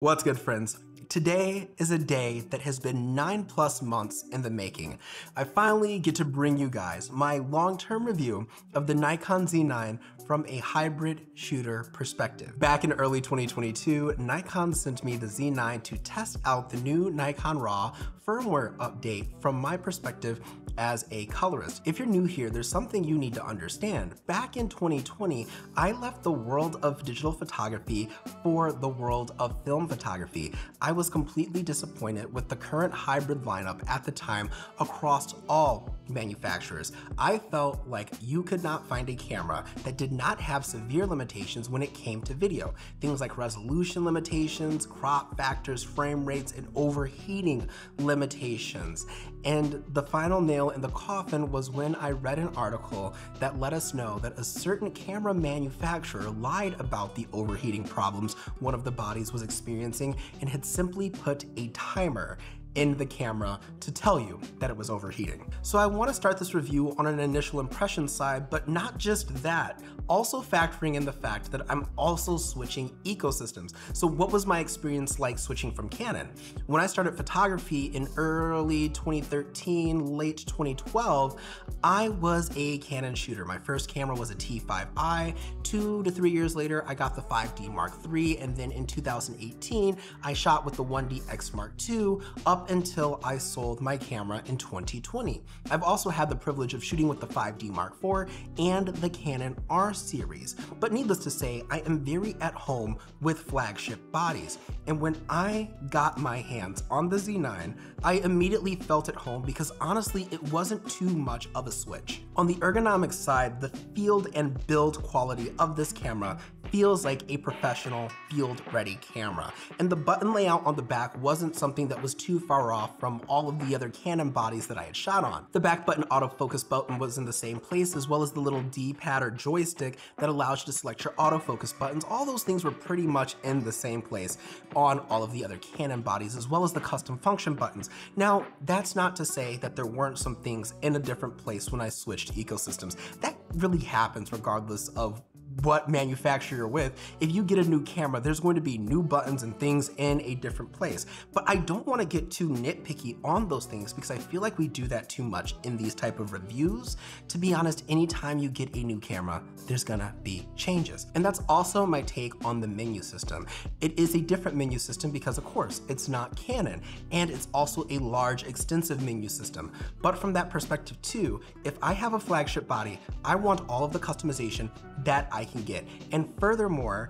What's good, friends? Today is a day that has been 9+ months in the making. I finally get to bring you guys my long-term review of the Nikon Z9 from a hybrid shooter perspective. Back in early 2022, Nikon sent me the Z9 to test out the new Nikon RAW firmware update from my perspective as a colorist. If you're new here, there's something you need to understand. Back in 2020, I left the world of digital photography for the world of film photography. I was completely disappointed with the current hybrid lineup at the time across all manufacturers. I felt like you could not find a camera that did not have severe limitations when it came to video. Things like resolution limitations, crop factors, frame rates, and overheating limitations. And the final nail in the coffin was when I read an article that let us know that a certain camera manufacturer lied about the overheating problems one of the bodies was experiencing and had simply put a timer in the camera to tell you that it was overheating. So I want to start this review on an initial impression side, but not just that, also factoring in the fact that I'm also switching ecosystems. So what was my experience like switching from Canon? When I started photography in early 2013, late 2012, I was a Canon shooter. My first camera was a T5i. 2 to 3 years later, I got the 5D Mark III, and then in 2018, I shot with the 1DX Mark II up until I sold my camera in 2020. I've also had the privilege of shooting with the 5D Mark IV and the Canon R series, but needless to say, I am very at home with flagship bodies. And when I got my hands on the Z9, I immediately felt at home because honestly, it wasn't too much of a switch. On the ergonomics side, the field and build quality of this camera feels like a professional field-ready camera. And the button layout on the back wasn't something that was too far off from all of the other Canon bodies that I had shot on. The back button autofocus button was in the same place, as well as the little D-pad or joystick that allows you to select your autofocus buttons. All those things were pretty much in the same place on all of the other Canon bodies, as well as the custom function buttons. Now, that's not to say that there weren't some things in a different place when I switched ecosystems. That really happens regardless of what manufacturer you're with. If you get a new camera, there's going to be new buttons and things in a different place. But I don't want to get too nitpicky on those things because I feel like we do that too much in these type of reviews. To be honest, anytime you get a new camera, there's gonna be changes. And that's also my take on the menu system. It is a different menu system because of course, it's not Canon, and it's also a large, extensive menu system. But from that perspective too, if I have a flagship body, I want all of the customization that I can get. And furthermore,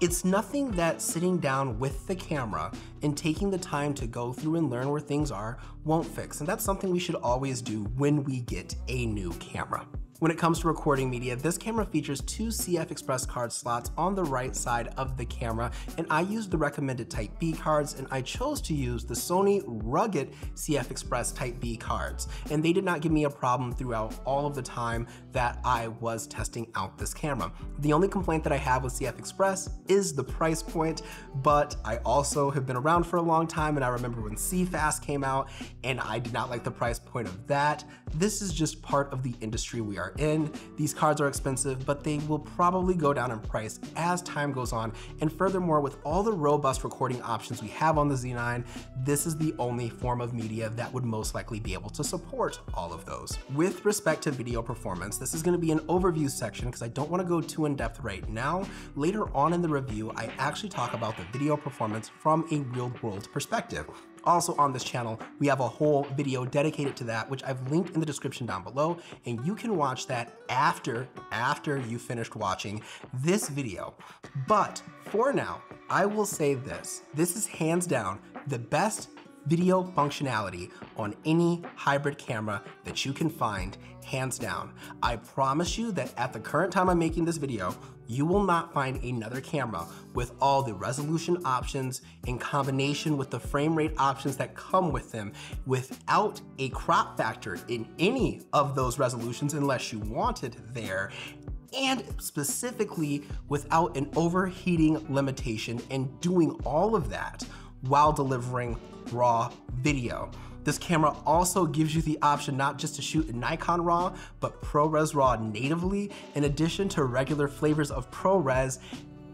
it's nothing that sitting down with the camera and taking the time to go through and learn where things are won't fix. And that's something we should always do when we get a new camera. When it comes to recording media, this camera features 2 CF Express card slots on the right side of the camera, and I used the recommended Type B cards, and I chose to use the Sony rugged CF Express Type B cards, and they did not give me a problem throughout all of the time that I was testing out this camera. The only complaint that I have with CF Express is the price point, but I also have been around for a long time, and I remember when CFast came out, and I did not like the price point of that. This is just part of the industry we are in. These cards are expensive, but they will probably go down in price as time goes on. And furthermore, with all the robust recording options we have on the Z9, this is the only form of media that would most likely be able to support all of those. With respect to video performance, this is going to be an overview section because I don't want to go too in depth right now. Later on in the review, I actually talk about the video performance from a real world perspective. Also on this channel, we have a whole video dedicated to that, which I've linked in the description down below, and you can watch that after you finished watching this video. But for now, I will say this. This is hands down the best video functionality on any hybrid camera that you can find, hands down. I promise you that at the current time I'm making this video, you will not find another camera with all the resolution options in combination with the frame rate options that come with them without a crop factor in any of those resolutions unless you want it there, and specifically without an overheating limitation, and doing all of that while delivering raw video. This camera also gives you the option not just to shoot in Nikon RAW, but ProRes RAW natively, in addition to regular flavors of ProRes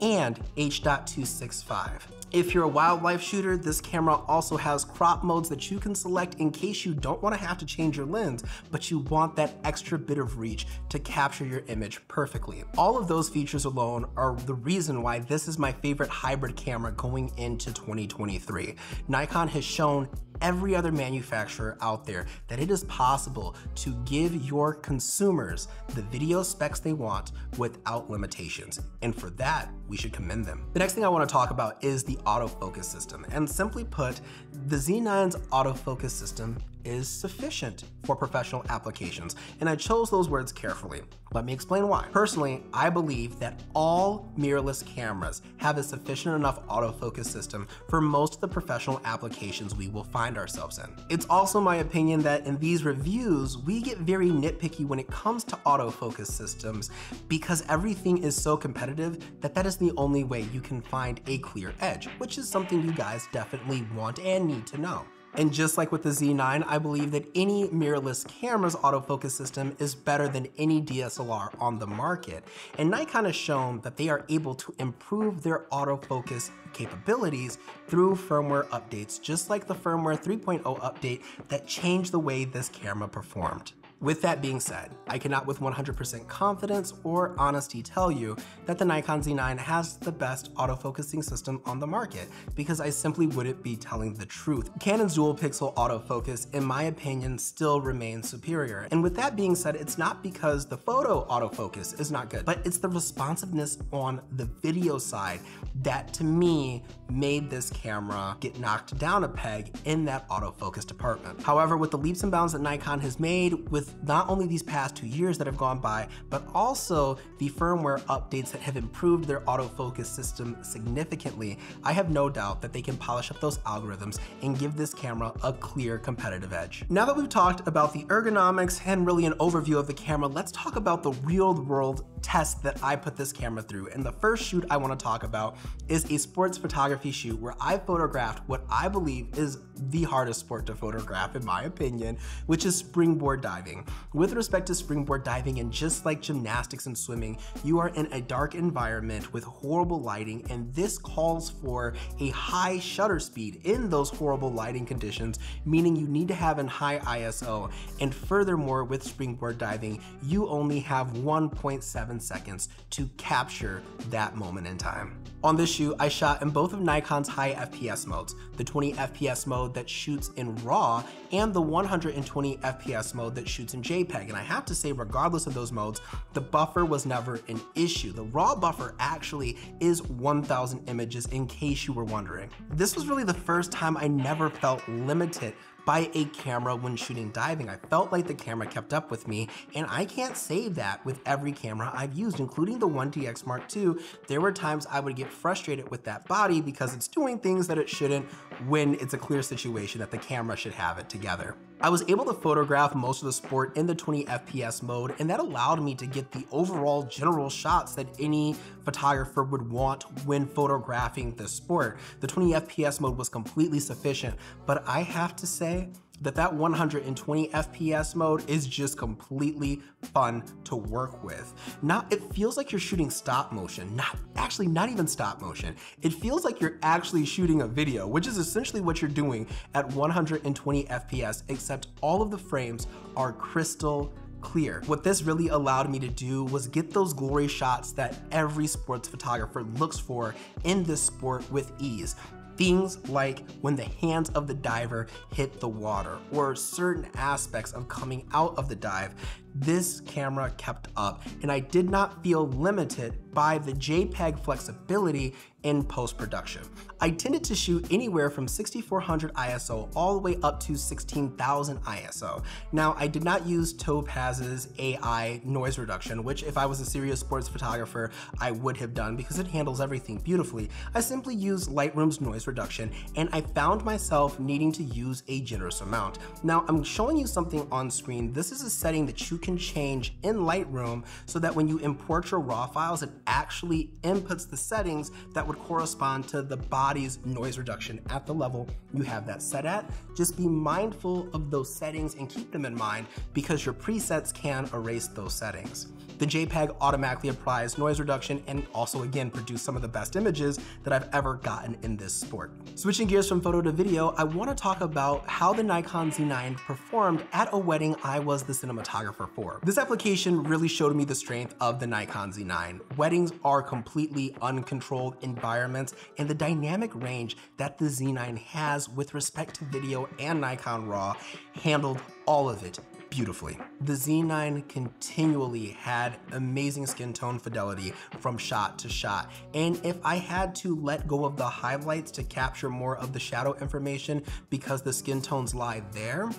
and H.265. If you're a wildlife shooter, this camera also has crop modes that you can select in case you don't want to have to change your lens, but you want that extra bit of reach to capture your image perfectly. All of those features alone are the reason why this is my favorite hybrid camera going into 2023. Nikon has shown every other manufacturer out there that it is possible to give your consumers the video specs they want without limitations. And for that, we should commend them. The next thing I want to talk about is the autofocus system. And simply put, the Z9's autofocus system is sufficient for professional applications. And I chose those words carefully. Let me explain why. Personally, I believe that all mirrorless cameras have a sufficient enough autofocus system for most of the professional applications we will find ourselves in. It's also my opinion that in these reviews, we get very nitpicky when it comes to autofocus systems because everything is so competitive that that is the only way you can find a clear edge, which is something you guys definitely want and need to know. And just like with the Z9, I believe that any mirrorless camera's autofocus system is better than any DSLR on the market. And Nikon has shown that they are able to improve their autofocus capabilities through firmware updates, just like the firmware 3.0 update that changed the way this camera performed. With that being said, I cannot with 100% confidence or honesty tell you that the Nikon Z9 has the best autofocusing system on the market because I simply wouldn't be telling the truth. Canon's dual pixel autofocus, in my opinion, still remains superior. And with that being said, it's not because the photo autofocus is not good, but it's the responsiveness on the video side that to me made this camera get knocked down a peg in that autofocus department. However, with the leaps and bounds that Nikon has made with not only these past 2 years that have gone by, but also the firmware updates that have improved their autofocus system significantly, I have no doubt that they can polish up those algorithms and give this camera a clear competitive edge. Now that we've talked about the ergonomics and really an overview of the camera, let's talk about the real-world test that I put this camera through. And the first shoot I want to talk about is a sports photography shoot where I photographed what I believe is the hardest sport to photograph in my opinion, which is springboard diving. With respect to springboard diving, and just like gymnastics and swimming, you are in a dark environment with horrible lighting, and this calls for a high shutter speed in those horrible lighting conditions, meaning you need to have a high ISO. And furthermore, with springboard diving, you only have 1.7 seconds to capture that moment in time. On this shoot, I shot in both of Nikon's high FPS modes, the 20 FPS mode that shoots in RAW and the 120 FPS mode that shoots in JPEG. And I have to say, regardless of those modes, the buffer was never an issue. The RAW buffer actually is 1,000 images, in case you were wondering. This was really the first time I never felt limited by a camera when shooting diving. I felt like the camera kept up with me, and I can't say that with every camera I've used, including the 1DX Mark II. There were times I would get frustrated with that body because it's doing things that it shouldn't when it's a clear situation that the camera should have it together. I was able to photograph most of the sport in the 20 FPS mode, and that allowed me to get the overall general shots that any photographer would want when photographing the sport. The 20 FPS mode was completely sufficient, but I have to say that 120 FPS mode is just completely fun to work with. Now, it feels like you're shooting stop motion, not even stop motion. It feels like you're actually shooting a video, which is essentially what you're doing at 120 FPS, except all of the frames are crystal clear. What this really allowed me to do was get those glory shots that every sports photographer looks for in this sport with ease. Things like when the hands of the diver hit the water, or certain aspects of coming out of the dive. This camera kept up, and I did not feel limited by the JPEG flexibility in post-production. I tended to shoot anywhere from 6400 ISO all the way up to 16,000 ISO. Now, I did not use Topaz's AI noise reduction, which if I was a serious sports photographer, I would have done because it handles everything beautifully. I simply used Lightroom's noise reduction, and I found myself needing to use a generous amount. Now, I'm showing you something on screen. This is a setting that you can change in Lightroom so that when you import your RAW files, it actually inputs the settings that would correspond to the body's noise reduction at the level you have that set at. Just be mindful of those settings and keep them in mind because your presets can erase those settings. The JPEG automatically applies noise reduction and also again produce some of the best images that I've ever gotten in this sport. Switching gears from photo to video, I want to talk about how the Nikon Z9 performed at a wedding I was the cinematographer for. This application really showed me the strength of the Nikon Z9. Weddings are completely uncontrolled environments, and the dynamic range that the Z9 has with respect to video and Nikon RAW handled all of it beautifully. The Z9 continually had amazing skin tone fidelity from shot to shot, and if I had to let go of the highlights to capture more of the shadow information because the skin tones lie there,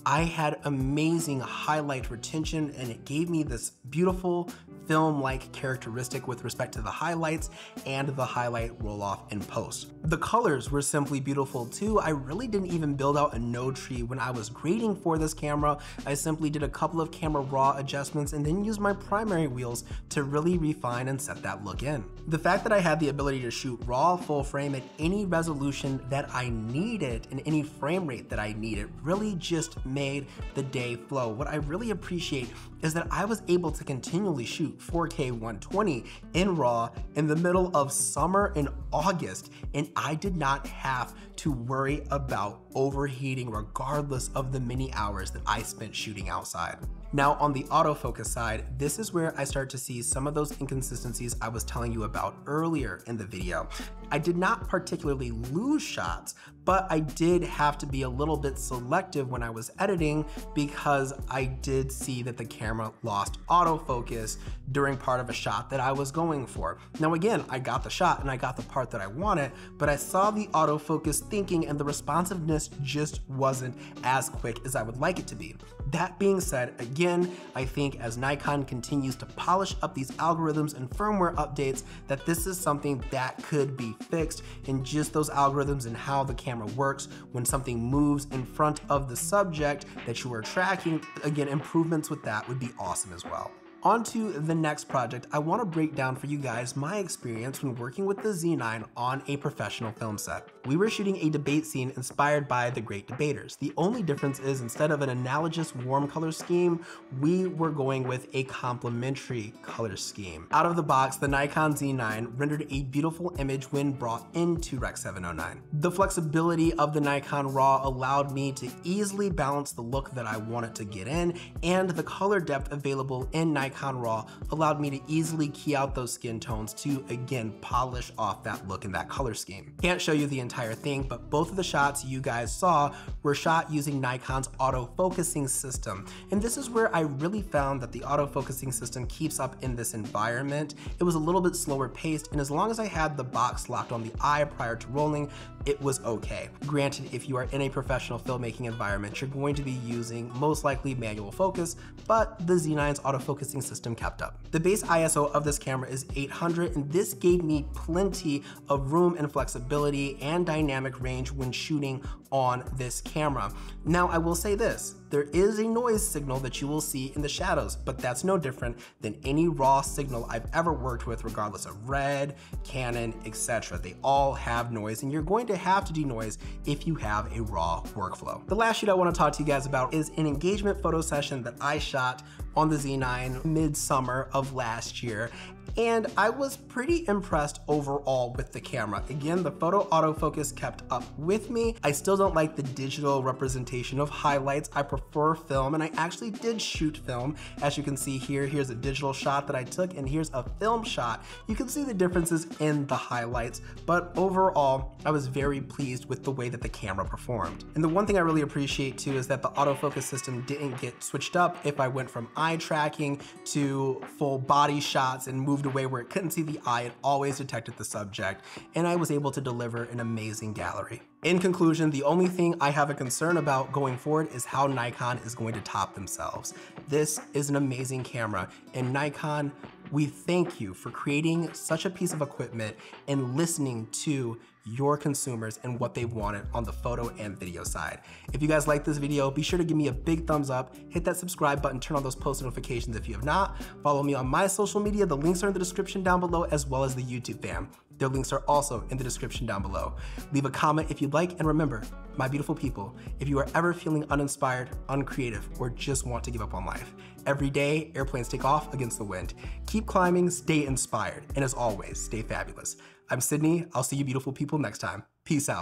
I had amazing highlight retention, and it gave me this beautiful film-like characteristic with respect to the highlights and the highlight roll-off in post. The colors were simply beautiful too. I really didn't even build out a node tree when I was grading for this camera. I simply did a couple of camera raw adjustments and then used my primary wheels to really refine and set that look in. The fact that I had the ability to shoot raw full frame at any resolution that I needed and any frame rate that I needed really just made the day flow. What I really appreciate is that I was able to continually shoot 4K 120 in RAW in the middle of summer in August, and I did not have to worry about overheating regardless of the many hours that I spent shooting outside. Now on the autofocus side, this is where I start to see some of those inconsistencies I was telling you about earlier in the video. I did not particularly lose shots, but I did have to be a little bit selective when I was editing because I did see that the camera lost autofocus during part of a shot that I was going for. Now again, I got the shot and I got the part that I wanted, but I saw the autofocus thinking and the responsiveness just wasn't as quick as I would like it to be. That being said, again, I think as Nikon continues to polish up these algorithms and firmware updates, that this is something that could be fixed in just those algorithms and how the camera works when something moves in front of the subject that you are tracking. Again, improvements with that would be awesome as well. On to the next project, I want to break down for you guys my experience when working with the Z9 on a professional film set. We were shooting a debate scene inspired by the great debaters. The only difference is instead of an analogous warm color scheme, we were going with a complementary color scheme. Out of the box, the Nikon Z9 rendered a beautiful image when brought into Rec. 709. The flexibility of the Nikon RAW allowed me to easily balance the look that I wanted to get in, and the color depth available in Nikon RAW allowed me to easily key out those skin tones to again polish off that look and that color scheme. Can't show you the entire thing, but both of the shots you guys saw were shot using Nikon's autofocusing system. And this is where I really found that the autofocusing system keeps up in this environment. It was a little bit slower paced, and as long as I had the box locked on the eye prior to rolling, it was okay. Granted, if you are in a professional filmmaking environment, you're going to be using most likely manual focus, but the Z9's autofocusing system kept up. The base ISO of this camera is 800, and this gave me plenty of room and flexibility and dynamic range when shooting on this camera. Now, I will say this, there is a noise signal that you will see in the shadows, but that's no different than any raw signal I've ever worked with, regardless of Red, Canon, etc. They all have noise, and you're going to have to denoise if you have a raw workflow. The last shoot I want to talk to you guys about is an engagement photo session that I shot on the Z9 mid-summer of last year, and I was pretty impressed overall with the camera. Again, the photo autofocus kept up with me. I still don't like the digital representation of highlights. I prefer film, and I actually did shoot film. As you can see here, here's a digital shot that I took, and here's a film shot. You can see the differences in the highlights, but overall, I was very pleased with the way that the camera performed. And the one thing I really appreciate too is that the autofocus system didn't get switched up if I went from eye tracking to full body shots and moved away where it couldn't see the eye. It always detected the subject, and I was able to deliver an amazing gallery. In conclusion, the only thing I have a concern about going forward is how Nikon is going to top themselves. This is an amazing camera, and Nikon, we thank you for creating such a piece of equipment and listening to your consumers and what they wanted on the photo and video side. If you guys like this video, be sure to give me a big thumbs up, hit that subscribe button, turn on those post notifications if you have not. Follow me on my social media. The links are in the description down below, as well as the YouTube fam. Their links are also in the description down below. Leave a comment if you'd like, and remember, my beautiful people, if you are ever feeling uninspired, uncreative, or just want to give up on life, every day airplanes take off against the wind. Keep climbing, stay inspired, and as always, stay fabulous. I'm Sydney. I'll see you beautiful people next time. Peace out.